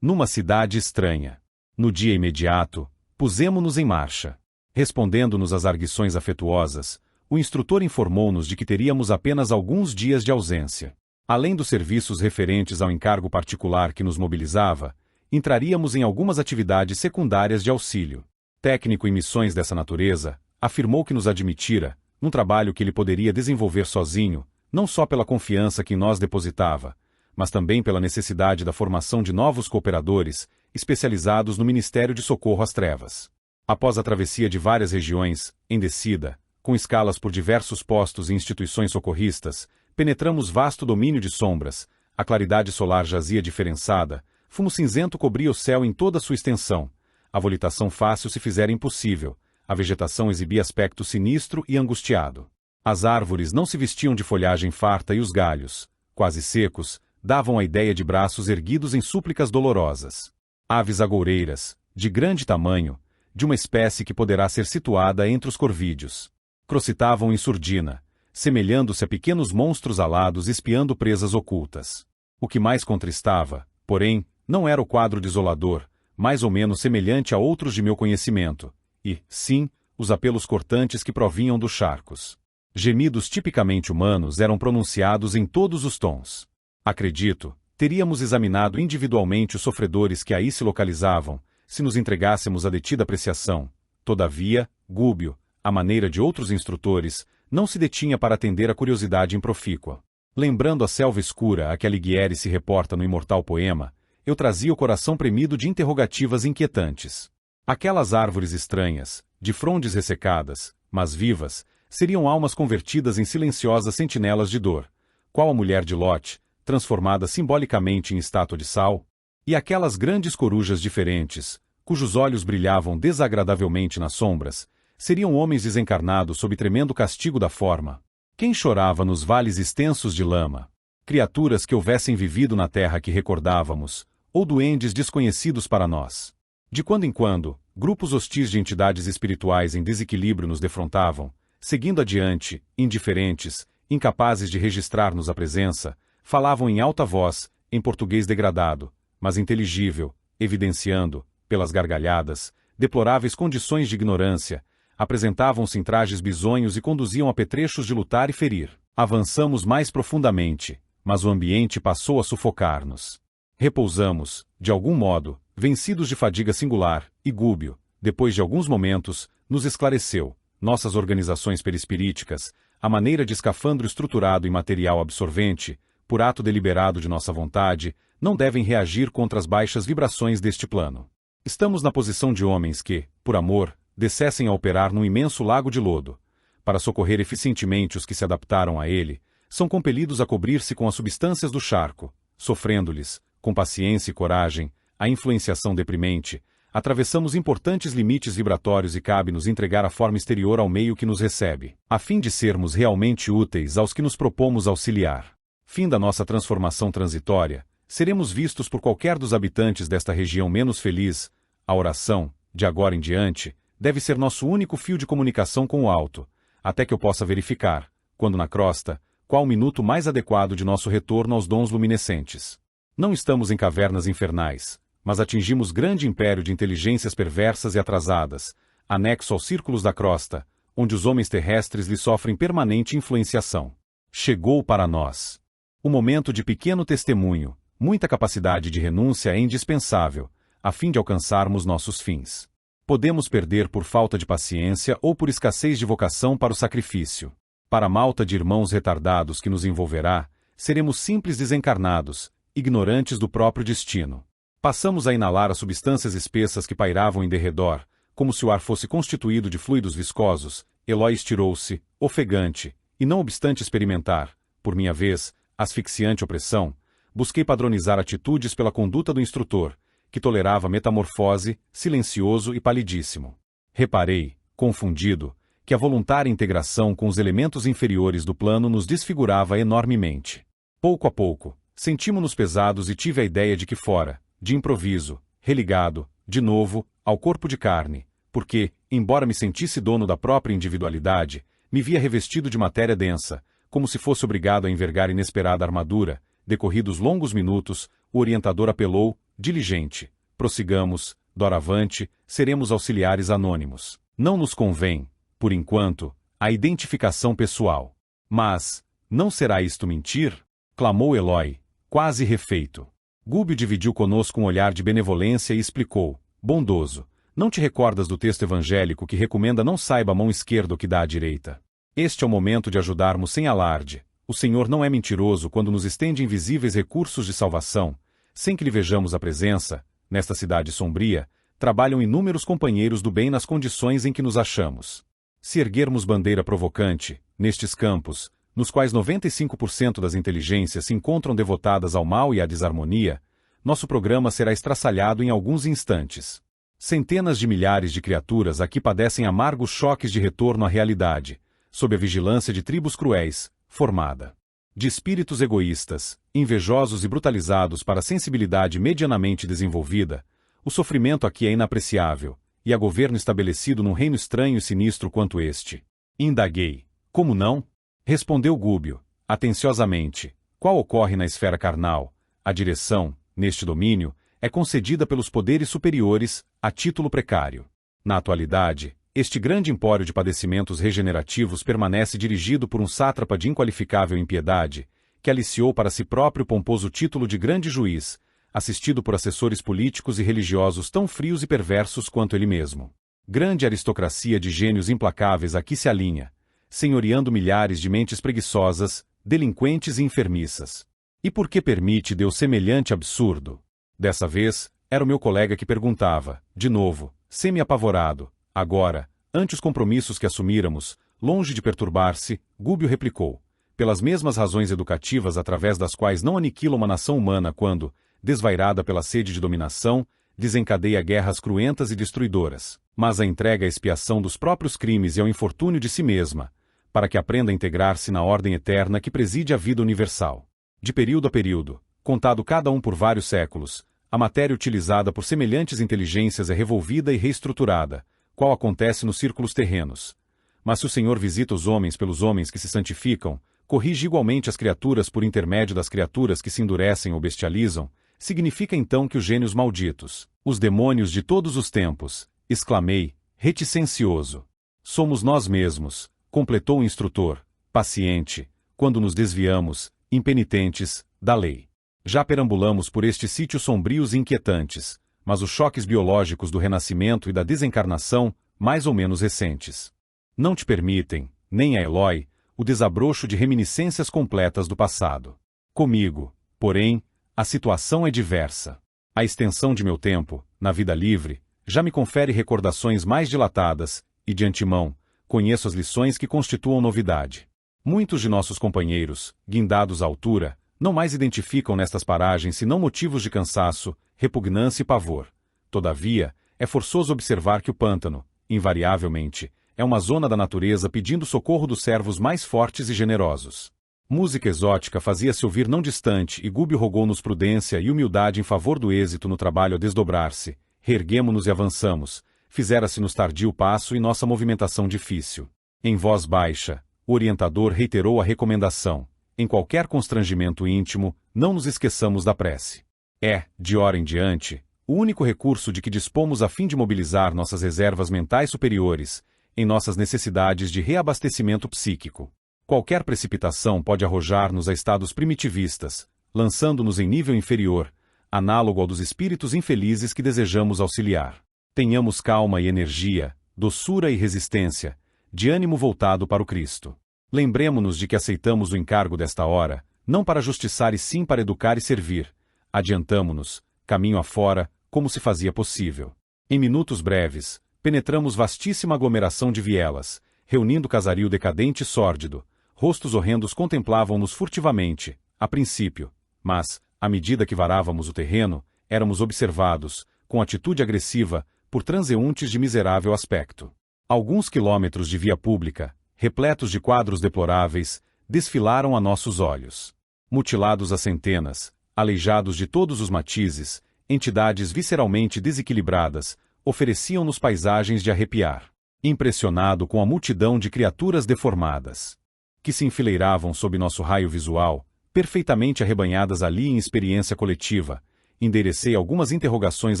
numa cidade estranha. No dia imediato, pusemo-nos em marcha. Respondendo-nos às arguições afetuosas, o instrutor informou-nos de que teríamos apenas alguns dias de ausência. Além dos serviços referentes ao encargo particular que nos mobilizava, entraríamos em algumas atividades secundárias de auxílio. Técnico em missões dessa natureza, afirmou que nos admitira, num trabalho que ele poderia desenvolver sozinho, não só pela confiança que em nós depositava, mas também pela necessidade da formação de novos cooperadores, especializados no Ministério de Socorro às Trevas. Após a travessia de várias regiões, em descida, com escalas por diversos postos e instituições socorristas, penetramos vasto domínio de sombras, a claridade solar jazia diferenciada, fumo cinzento cobria o céu em toda sua extensão, a volitação fácil se fizera impossível, a vegetação exibia aspecto sinistro e angustiado. As árvores não se vestiam de folhagem farta e os galhos, quase secos, davam a ideia de braços erguidos em súplicas dolorosas. Aves agoureiras, de grande tamanho, de uma espécie que poderá ser situada entre os corvídeos, crocitavam em surdina, semelhando-se a pequenos monstros alados espiando presas ocultas. O que mais contristava, porém, não era o quadro desolador, mais ou menos semelhante a outros de meu conhecimento, e, sim, os apelos cortantes que provinham dos charcos. Gemidos tipicamente humanos eram pronunciados em todos os tons. Acredito, teríamos examinado individualmente os sofredores que aí se localizavam, se nos entregássemos à detida apreciação. Todavia, Gúbio, à maneira de outros instrutores, não se detinha para atender a curiosidade improfícua. Lembrando a selva escura a que Alighieri se reporta no imortal poema, eu trazia o coração premido de interrogativas inquietantes. Aquelas árvores estranhas, de frondes ressecadas, mas vivas, seriam almas convertidas em silenciosas sentinelas de dor, qual a mulher de Lot, transformada simbolicamente em estátua de sal, e aquelas grandes corujas diferentes, cujos olhos brilhavam desagradavelmente nas sombras, seriam homens desencarnados sob tremendo castigo da forma. Quem chorava nos vales extensos de lama? Criaturas que houvessem vivido na terra que recordávamos, ou duendes desconhecidos para nós. De quando em quando, grupos hostis de entidades espirituais em desequilíbrio nos defrontavam, seguindo adiante, indiferentes, incapazes de registrar-nos a presença, falavam em alta voz, em português degradado, mas inteligível, evidenciando, pelas gargalhadas, deploráveis condições de ignorância, apresentavam-se em trajes bizonhos e conduziam apetrechos de lutar e ferir. Avançamos mais profundamente, mas o ambiente passou a sufocar-nos. Repousamos, de algum modo, vencidos de fadiga singular, e Gúbio, depois de alguns momentos, nos esclareceu. Nossas organizações perispiríticas, a maneira de escafandro estruturado em material absorvente, por ato deliberado de nossa vontade, não devem reagir contra as baixas vibrações deste plano. Estamos na posição de homens que, por amor, descessem a operar num imenso lago de lodo. Para socorrer eficientemente os que se adaptaram a ele, são compelidos a cobrir-se com as substâncias do charco, sofrendo-lhes, com paciência e coragem, a influenciação deprimente, atravessamos importantes limites vibratórios e cabe-nos entregar a forma exterior ao meio que nos recebe, a fim de sermos realmente úteis aos que nos propomos auxiliar. Fim da nossa transformação transitória, seremos vistos por qualquer dos habitantes desta região menos feliz. A oração, de agora em diante, deve ser nosso único fio de comunicação com o alto, até que eu possa verificar, quando na crosta, qual o minuto mais adequado de nosso retorno aos dons luminescentes. Não estamos em cavernas infernais, mas atingimos grande império de inteligências perversas e atrasadas, anexo aos círculos da crosta, onde os homens terrestres lhe sofrem permanente influenciação. Chegou para nós o momento de pequeno testemunho, muita capacidade de renúncia é indispensável, a fim de alcançarmos nossos fins. Podemos perder por falta de paciência ou por escassez de vocação para o sacrifício. Para a malta de irmãos retardados que nos envolverá, seremos simples desencarnados, ignorantes do próprio destino. Passamos a inalar as substâncias espessas que pairavam em derredor, como se o ar fosse constituído de fluidos viscosos. Eloy estirou-se, ofegante, e não obstante experimentar, por minha vez, asfixiante opressão, busquei padronizar atitudes pela conduta do instrutor, que tolerava metamorfose, silencioso e palidíssimo. Reparei, confundido, que a voluntária integração com os elementos inferiores do plano nos desfigurava enormemente. Pouco a pouco, sentimos-nos pesados e tive a ideia de que fora, de improviso, religado, de novo, ao corpo de carne, porque, embora me sentisse dono da própria individualidade, me via revestido de matéria densa, como se fosse obrigado a envergar inesperada armadura. Decorridos longos minutos, o orientador apelou, diligente. Prossigamos, doravante, seremos auxiliares anônimos. Não nos convém, por enquanto, a identificação pessoal. Mas, não será isto mentir? Clamou Eloy, quase refeito. Gúbio dividiu conosco um olhar de benevolência e explicou, bondoso, não te recordas do texto evangélico que recomenda não saiba a mão esquerda o que dá à direita? Este é o momento de ajudarmos sem alarde. O Senhor não é mentiroso quando nos estende invisíveis recursos de salvação. Sem que lhe vejamos a presença, nesta cidade sombria, trabalham inúmeros companheiros do bem nas condições em que nos achamos. Se erguermos bandeira provocante, nestes campos, nos quais 95% das inteligências se encontram devotadas ao mal e à desarmonia, nosso programa será estraçalhado em alguns instantes. Centenas de milhares de criaturas aqui padecem amargos choques de retorno à realidade, sob a vigilância de tribos cruéis, formada de espíritos egoístas, invejosos e brutalizados para a sensibilidade medianamente desenvolvida. O sofrimento aqui é inapreciável, e há governo estabelecido num reino estranho e sinistro quanto este. Indaguei. Como não? Respondeu Gúbio, atenciosamente. Qual ocorre na esfera carnal? A direção, neste domínio, é concedida pelos poderes superiores, a título precário. Na atualidade, este grande empório de padecimentos regenerativos permanece dirigido por um sátrapa de inqualificável impiedade, que aliciou para si próprio o pomposo título de grande juiz, assistido por assessores políticos e religiosos tão frios e perversos quanto ele mesmo. Grande aristocracia de gênios implacáveis aqui se alinha, senhoreando milhares de mentes preguiçosas, delinquentes e enfermiças. E por que permite Deus semelhante absurdo? Dessa vez, era o meu colega que perguntava, de novo, semi-apavorado. Agora, ante os compromissos que assumíramos, longe de perturbar-se, Gúbio replicou, pelas mesmas razões educativas através das quais não aniquila uma nação humana quando, desvairada pela sede de dominação, desencadeia guerras cruentas e destruidoras, mas a entrega à expiação dos próprios crimes e ao infortúnio de si mesma, para que aprenda a integrar-se na ordem eterna que preside a vida universal. De período a período, contado cada um por vários séculos, a matéria utilizada por semelhantes inteligências é revolvida e reestruturada, qual acontece nos círculos terrenos. Mas se o Senhor visita os homens pelos homens que se santificam, corrige igualmente as criaturas por intermédio das criaturas que se endurecem ou bestializam, significa então que os gênios malditos, os demônios de todos os tempos, exclamei, reticencioso. Somos nós mesmos, completou o instrutor, paciente, quando nos desviamos, impenitentes, da lei. Já perambulamos por estes sítios sombrios e inquietantes, mas os choques biológicos do renascimento e da desencarnação, mais ou menos recentes, não te permitem, nem a Eloy, o desabrocho de reminiscências completas do passado. Comigo, porém, a situação é diversa. A extensão de meu tempo, na vida livre, já me confere recordações mais dilatadas, e de antemão, conheço as lições que constituam novidade. Muitos de nossos companheiros, guindados à altura, não mais identificam nestas paragens senão motivos de cansaço, repugnância e pavor. Todavia, é forçoso observar que o pântano, invariavelmente, é uma zona da natureza pedindo socorro dos servos mais fortes e generosos. Música exótica fazia-se ouvir não distante e Gúbio rogou-nos prudência e humildade em favor do êxito no trabalho a desdobrar-se. Reerguemo-nos e avançamos. Fizera-se-nos tardio passo e nossa movimentação difícil. Em voz baixa, o orientador reiterou a recomendação. Em qualquer constrangimento íntimo, não nos esqueçamos da prece. É, de hora em diante, o único recurso de que dispomos a fim de mobilizar nossas reservas mentais superiores, em nossas necessidades de reabastecimento psíquico. Qualquer precipitação pode arrojar-nos a estados primitivistas, lançando-nos em nível inferior, análogo ao dos espíritos infelizes que desejamos auxiliar. Tenhamos calma e energia, doçura e resistência, de ânimo voltado para o Cristo. Lembremo-nos de que aceitamos o encargo desta hora, não para justiçar e sim para educar e servir. Adiantamo-nos, caminho afora, como se fazia possível. Em minutos breves, penetramos vastíssima aglomeração de vielas, reunindo casario decadente e sórdido. Rostos horrendos contemplavam-nos furtivamente, a princípio, mas, à medida que varávamos o terreno, éramos observados, com atitude agressiva, por transeuntes de miserável aspecto. Alguns quilômetros de via pública, repletos de quadros deploráveis, desfilaram a nossos olhos. Mutilados a centenas, aleijados de todos os matizes, entidades visceralmente desequilibradas, ofereciam-nos paisagens de arrepiar. Impressionado com a multidão de criaturas deformadas, que se enfileiravam sob nosso raio visual, perfeitamente arrebanhadas ali em experiência coletiva, enderecei algumas interrogações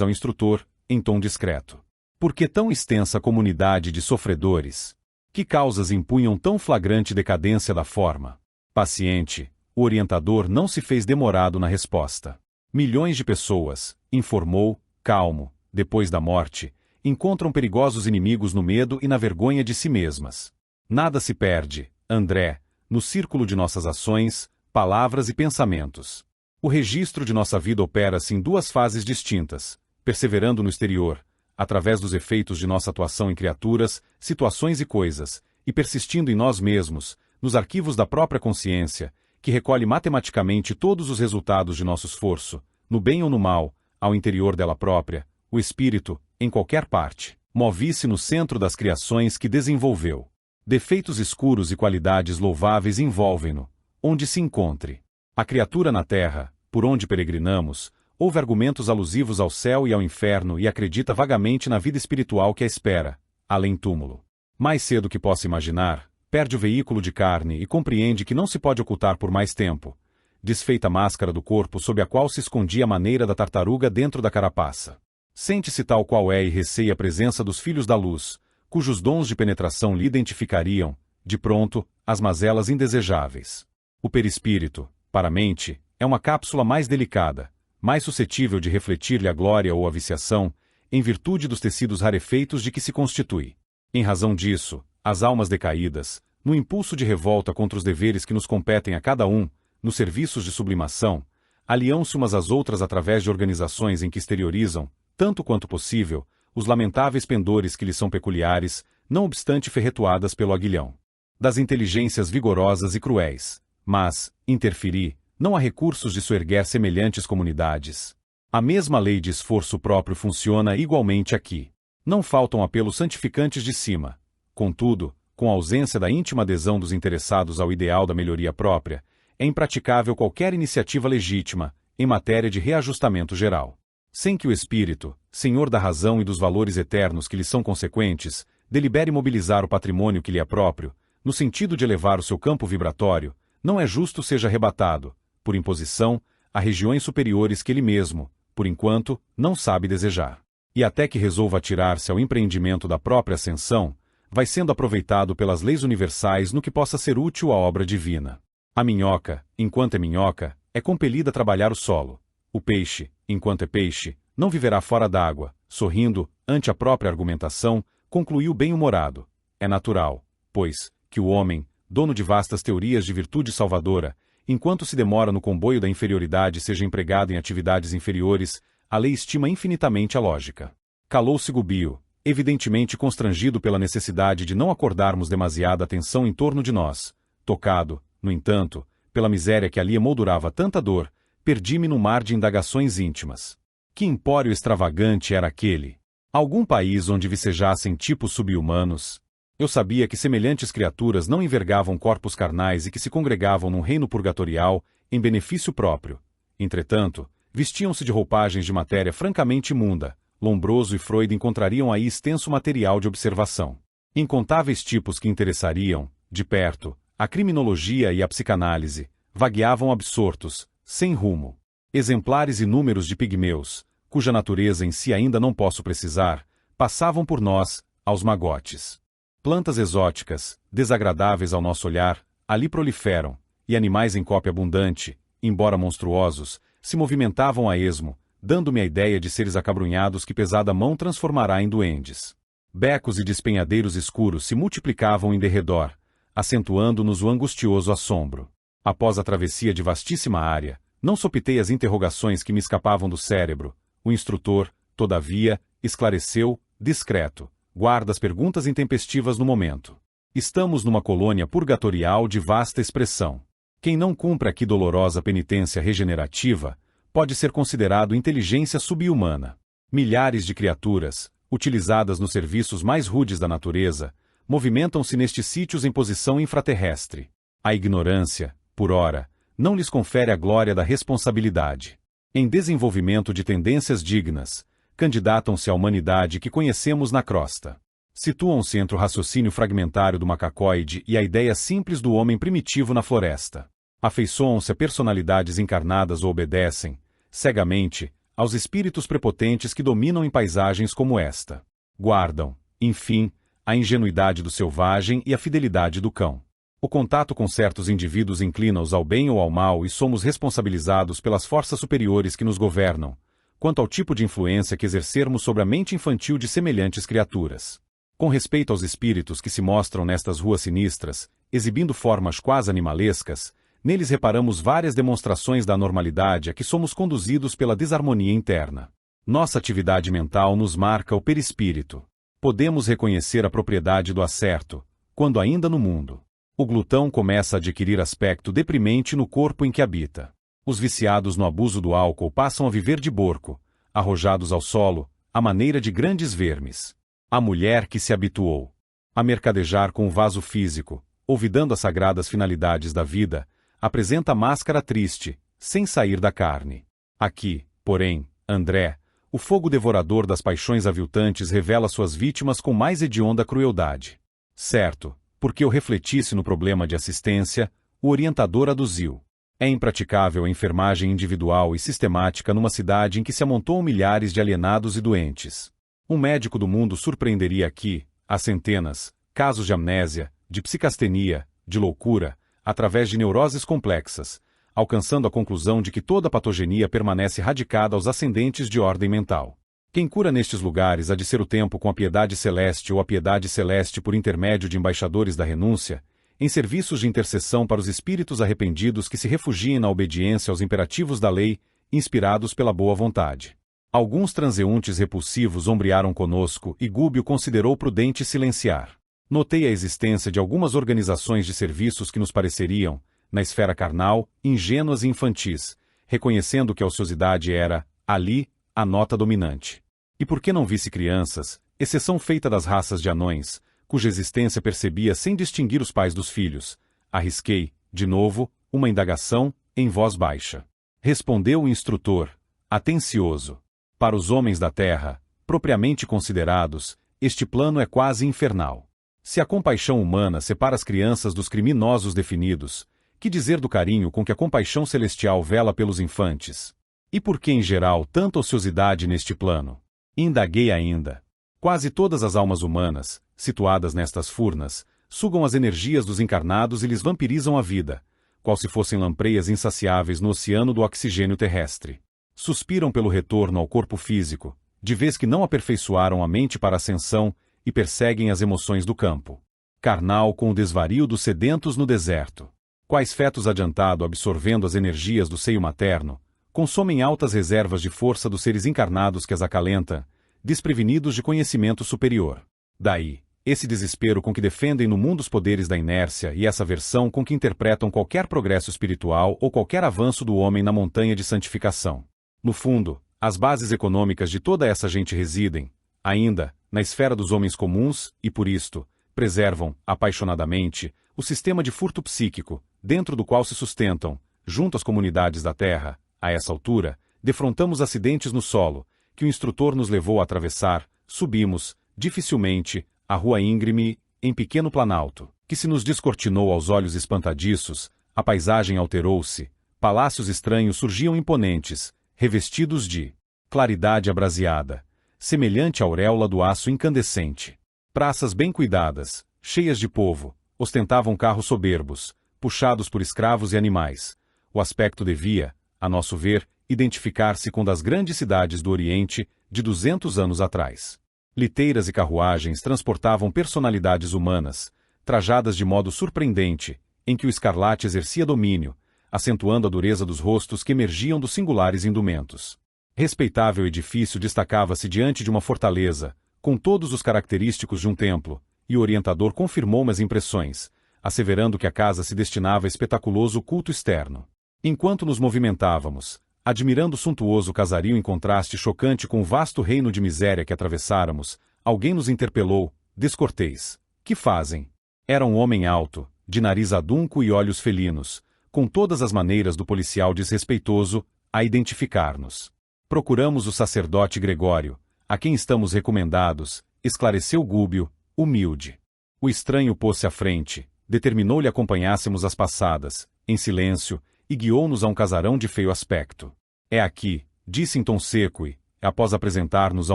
ao instrutor, em tom discreto. Por que tão extensa comunidade de sofredores? Que causas impunham tão flagrante decadência da forma? Paciente, o orientador não se fez demorado na resposta. Milhões de pessoas, informou, calmo, depois da morte, encontram perigosos inimigos no medo e na vergonha de si mesmas. Nada se perde, André, no círculo de nossas ações, palavras e pensamentos. O registro de nossa vida opera-se em duas fases distintas, perseverando no exterior, através dos efeitos de nossa atuação em criaturas, situações e coisas, e persistindo em nós mesmos, nos arquivos da própria consciência, que recolhe matematicamente todos os resultados de nosso esforço, no bem ou no mal, ao interior dela própria, o espírito, em qualquer parte, move-se no centro das criações que desenvolveu. Defeitos escuros e qualidades louváveis envolvem-no, onde se encontre. A criatura na terra, por onde peregrinamos, ouve argumentos alusivos ao céu e ao inferno e acredita vagamente na vida espiritual que a espera, além túmulo. Mais cedo que possa imaginar, perde o veículo de carne e compreende que não se pode ocultar por mais tempo, desfeita a máscara do corpo sob a qual se escondia a maneira da tartaruga dentro da carapaça. Sente-se tal qual é e receia a presença dos filhos da luz, cujos dons de penetração lhe identificariam, de pronto, as mazelas indesejáveis. O perispírito, para a mente, é uma cápsula mais delicada, mais suscetível de refletir-lhe a glória ou a viciação, em virtude dos tecidos rarefeitos de que se constitui. Em razão disso, as almas decaídas, no impulso de revolta contra os deveres que nos competem a cada um, nos serviços de sublimação, aliam-se umas às outras através de organizações em que exteriorizam, tanto quanto possível, os lamentáveis pendores que lhes são peculiares, não obstante ferretuadas pelo aguilhão das inteligências vigorosas e cruéis. Mas, interferi, não há recursos de soerguer semelhantes comunidades. A mesma lei de esforço próprio funciona igualmente aqui. Não faltam apelos santificantes de cima. Contudo, com a ausência da íntima adesão dos interessados ao ideal da melhoria própria, é impraticável qualquer iniciativa legítima, em matéria de reajustamento geral. Sem que o espírito, senhor da razão e dos valores eternos que lhe são consequentes, delibere mobilizar o patrimônio que lhe é próprio, no sentido de elevar o seu campo vibratório, não é justo seja arrebatado, por imposição, a regiões superiores que ele mesmo, por enquanto, não sabe desejar. E até que resolva atirar-se ao empreendimento da própria ascensão, vai sendo aproveitado pelas leis universais no que possa ser útil à obra divina. A minhoca, enquanto é minhoca, é compelida a trabalhar o solo. O peixe, enquanto é peixe, não viverá fora d'água, sorrindo, ante a própria argumentação, concluiu bem-humorado. É natural, pois, que o homem, dono de vastas teorias de virtude salvadora, enquanto se demora no comboio da inferioridade seja empregado em atividades inferiores, a lei estima infinitamente a lógica. Calou-se Gubbio, evidentemente constrangido pela necessidade de não acordarmos demasiada atenção em torno de nós. Tocado, no entanto, pela miséria que ali emoldurava tanta dor, perdi-me no mar de indagações íntimas. Que empório extravagante era aquele! Algum país onde vicejassem tipos sub-humanos? Eu sabia que semelhantes criaturas não envergavam corpos carnais e que se congregavam num reino purgatorial, em benefício próprio. Entretanto, vestiam-se de roupagens de matéria francamente imunda. Lombroso e Freud encontrariam aí extenso material de observação. Incontáveis tipos que interessariam, de perto, a criminologia e a psicanálise, vagueavam absortos, sem rumo. Exemplares inúmeros de pigmeus, cuja natureza em si ainda não posso precisar, passavam por nós, aos magotes. Plantas exóticas, desagradáveis ao nosso olhar, ali proliferam, e animais em cópia abundante, embora monstruosos, se movimentavam a esmo, dando-me a ideia de seres acabrunhados que pesada mão transformará em duendes. Becos e despenhadeiros escuros se multiplicavam em derredor, acentuando-nos o angustioso assombro. Após a travessia de vastíssima área, não sopitei as interrogações que me escapavam do cérebro. O instrutor, todavia, esclareceu, discreto. Guarda as perguntas intempestivas no momento. Estamos numa colônia purgatorial de vasta expressão. Quem não cumpre aqui dolorosa penitência regenerativa, pode ser considerado inteligência sub-humana. Milhares de criaturas, utilizadas nos serviços mais rudes da natureza, movimentam-se nestes sítios em posição infraterrestre. A ignorância, por ora, não lhes confere a glória da responsabilidade. Em desenvolvimento de tendências dignas, candidatam-se à humanidade que conhecemos na crosta. Situam-se entre o raciocínio fragmentário do macacoide e a ideia simples do homem primitivo na floresta. Afeiçoam-se a personalidades encarnadas ou obedecem, cegamente, aos espíritos prepotentes que dominam em paisagens como esta. Guardam, enfim, a ingenuidade do selvagem e a fidelidade do cão. O contato com certos indivíduos inclina-os ao bem ou ao mal e somos responsabilizados pelas forças superiores que nos governam, quanto ao tipo de influência que exercermos sobre a mente infantil de semelhantes criaturas. Com respeito aos espíritos que se mostram nestas ruas sinistras, exibindo formas quase animalescas, neles reparamos várias demonstrações da anormalidade a que somos conduzidos pela desarmonia interna. Nossa atividade mental nos marca o perispírito. Podemos reconhecer a propriedade do acerto, quando ainda no mundo. O glutão começa a adquirir aspecto deprimente no corpo em que habita. Os viciados no abuso do álcool passam a viver de borco, arrojados ao solo, à maneira de grandes vermes. A mulher que se habituou a mercadejar com o vaso físico, olvidando as sagradas finalidades da vida, apresenta máscara triste, sem sair da carne. Aqui, porém, André, o fogo devorador das paixões aviltantes revela suas vítimas com mais hedionda crueldade. Certo, porque eu refletisse no problema de assistência, o orientador aduziu. É impraticável a enfermagem individual e sistemática numa cidade em que se amontoam milhares de alienados e doentes. Um médico do mundo surpreenderia aqui, há centenas, casos de amnésia, de psicastenia, de loucura, através de neuroses complexas, alcançando a conclusão de que toda patogenia permanece radicada aos ascendentes de ordem mental. Quem cura nestes lugares há de ser o tempo com a piedade celeste ou a piedade celeste por intermédio de embaixadores da renúncia, em serviços de intercessão para os espíritos arrependidos que se refugiem na obediência aos imperativos da lei, inspirados pela boa vontade. Alguns transeuntes repulsivos ombrearam conosco e Gúbio considerou prudente silenciar. Notei a existência de algumas organizações de serviços que nos pareceriam, na esfera carnal, ingênuas e infantis, reconhecendo que a ociosidade era, ali, a nota dominante. E por que não visse crianças, exceção feita das raças de anões, cuja existência percebia sem distinguir os pais dos filhos? Arrisquei, de novo, uma indagação, em voz baixa. Respondeu o instrutor, atencioso. Para os homens da terra, propriamente considerados, este plano é quase infernal. Se a compaixão humana separa as crianças dos criminosos definidos, que dizer do carinho com que a compaixão celestial vela pelos infantes? E por que, em geral, tanta ociosidade neste plano? Indaguei ainda. Quase todas as almas humanas, situadas nestas furnas, sugam as energias dos encarnados e lhes vampirizam a vida, qual se fossem lampreias insaciáveis no oceano do oxigênio terrestre. Suspiram pelo retorno ao corpo físico, de vez que não aperfeiçoaram a mente para a ascensão e perseguem as emoções do campo. Carnal com o desvario dos sedentos no deserto. Quais fetos adiantado absorvendo as energias do seio materno, consomem altas reservas de força dos seres encarnados que as acalenta, desprevenidos de conhecimento superior. Daí, esse desespero com que defendem no mundo os poderes da inércia e essa aversão com que interpretam qualquer progresso espiritual ou qualquer avanço do homem na montanha de santificação. No fundo, as bases econômicas de toda essa gente residem, ainda, na esfera dos homens comuns e, por isto, preservam, apaixonadamente, o sistema de furto psíquico, dentro do qual se sustentam, junto às comunidades da terra. A essa altura, defrontamos acidentes no solo, que o instrutor nos levou a atravessar, subimos, dificilmente, a rua íngreme, em pequeno planalto, que se nos descortinou aos olhos espantadiços, a paisagem alterou-se, palácios estranhos surgiam imponentes, revestidos de claridade abraseada, semelhante à auréola do aço incandescente. Praças bem cuidadas, cheias de povo, ostentavam carros soberbos, puxados por escravos e animais. O aspecto devia, a nosso ver, identificar-se com das grandes cidades do Oriente de 200 anos atrás. Liteiras e carruagens transportavam personalidades humanas, trajadas de modo surpreendente, em que o escarlate exercia domínio, acentuando a dureza dos rostos que emergiam dos singulares indumentos. Respeitável edifício destacava-se diante de uma fortaleza, com todos os característicos de um templo, e o orientador confirmou-me as impressões, asseverando que a casa se destinava a espetaculoso culto externo. Enquanto nos movimentávamos, admirando o suntuoso casario em contraste chocante com o vasto reino de miséria que atravessáramos, alguém nos interpelou, descortês. Que fazem? Era um homem alto, de nariz adunco e olhos felinos, com todas as maneiras do policial desrespeitoso, a identificar-nos. Procuramos o sacerdote Gregório, a quem estamos recomendados, esclareceu Gúbio, humilde. O estranho pôs-se à frente, determinou-lhe acompanhássemos as passadas, em silêncio, e guiou-nos a um casarão de feio aspecto. É aqui, disse em tom seco e, após apresentar-nos a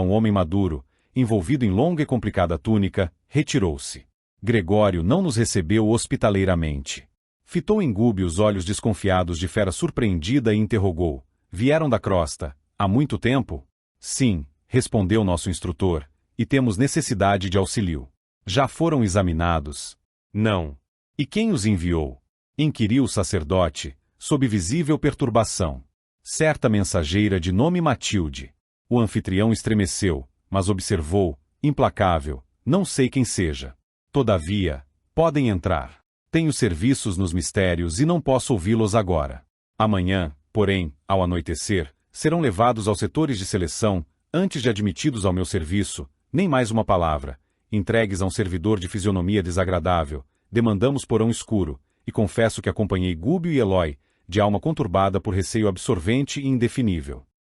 um homem maduro, envolvido em longa e complicada túnica, retirou-se. Gregório não nos recebeu hospitaleiramente. Fitou em Gúbio os olhos desconfiados de fera surpreendida e interrogou: vieram da crosta, há muito tempo? Sim, respondeu nosso instrutor, e temos necessidade de auxílio. Já foram examinados? Não. E quem os enviou? Inquiriu o sacerdote, sob visível perturbação. Certa mensageira de nome Matilde. O anfitrião estremeceu, mas observou, implacável: não sei quem seja. Todavia, podem entrar. Tenho serviços nos mistérios e não posso ouvi-los agora. Amanhã, porém, ao anoitecer, serão levados aos setores de seleção, antes de admitidos ao meu serviço, nem mais uma palavra, entregues a um servidor de fisionomia desagradável, demandamos porão escuro, e confesso que acompanhei Gúbio e Elói, de alma conturbada por receio absorvente e indefinível.